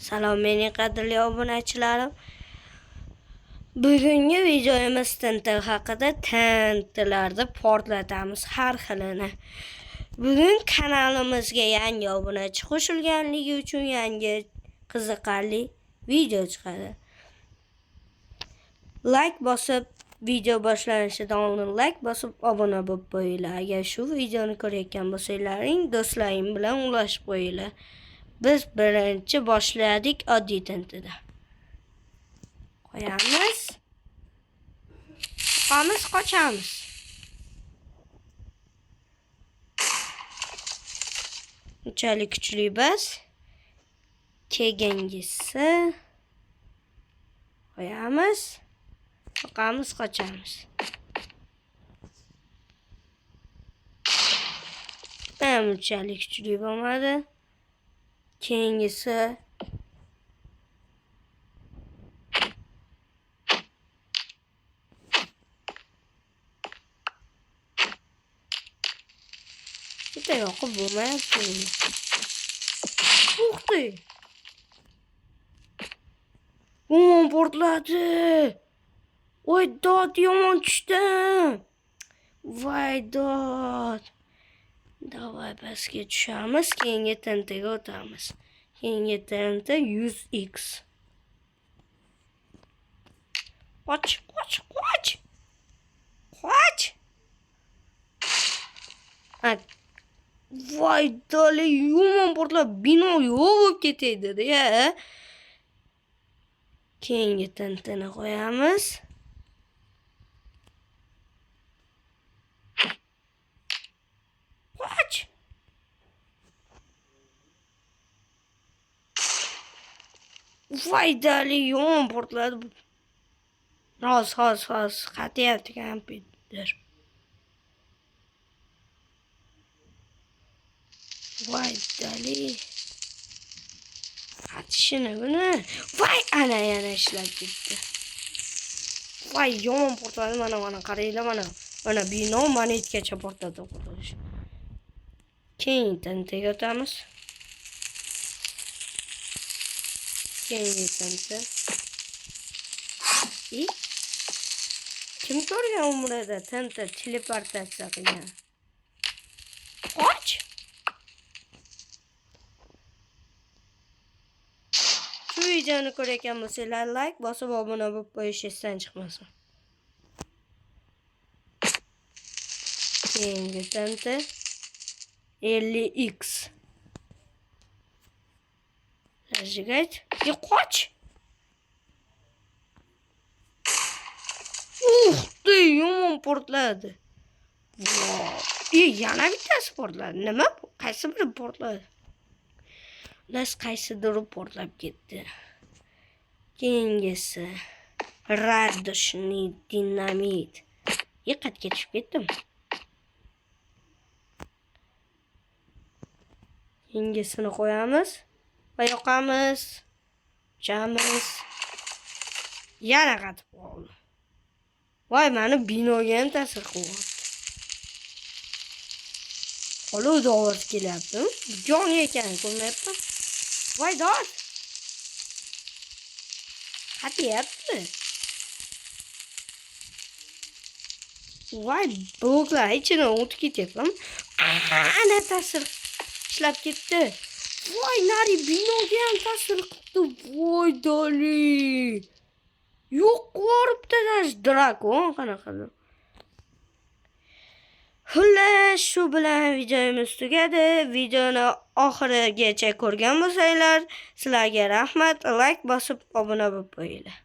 Salom mening qadrli obunachilarim. Bugungi videomiz tintuv haqida. Tintularda portlatamiz har xilini. Bugun kanalimizga yangi obunachi qo'shilganligi uchun yangi qiziqarli video chiqadi. Like bosib, video boshlanishidan oldin like bosib obuna bo'lib qo'yinglar. Agar shu videoni ko'rayotgan bo'lsanglaring, do'stlaring bilan ulashib qo'yinglar. Biz birinchi boshladik oddiy tintuda. Qo'yamiz. Qochamiz. Unchalik kuchli bas. Kegingisi. Qo'yamiz. Qochamiz. Unchalik kuchli bo'lmadi. Keyingisi juda yoqib bo'lmayapti. To'xtay. Portladi. Voy dod, yomon tushdim. Voy dod. Davay pastga tushamiz, keyingi tintaga o'tamiz. Keyingi tinta 100x. Qoch. Voy doli, yomon portlab bino yo'q bo'lib ketadi ya. Keyingi tintani qo'yamiz. Voy dali, yomon portladi. Hoz qatyapti kompyuter. Voy dali. Qatishini buni. Voy ana yana ishlab ketdi. Voy yomon portladi, mana qaranglar, mana bino monetgacha portladi. Keyin tintaga o'tamiz. Kim ko'rgan umrida tinta teleportatsiya qilgan? Qoch. Shu videoni ko'rayotgan bo'lsanglar, like bosib obuna bo'lib qo'yish esdan chiqmasin. Keyingi tinta 50x. Zajigayt. Qoch. Yomon portladi. Yana bittasi portladi. Nima? Qaysi biri portladi? Qaysidir portlab ketdi. Keyingisi radishni dinamit. Yiqatga tushib ketdim. Kengisini qo'yamiz va yoqamiz. Chamiz. Yana qatib qoldi. Voy, meni binoga ham ta'sir qilyapti. Olov ovoz kelyapti. Jon ekan, ko'rmayapman. Voy dod. Qatyapti. Voy, bloklar ichini o'tib ketyapman. Ana ta'sir ishlab ketdi. Voy, nari binoga ham ta'sir qildi. Voy doli. Yo'q qo'ribdi drakon qanaqadir. Xullas, shu bilan videomiz tugadi. Videoni oxirigacha ko'rgan bo'lsanglar, sizlarga rahmat. Like bosib obuna bo'lib qo'yinglar.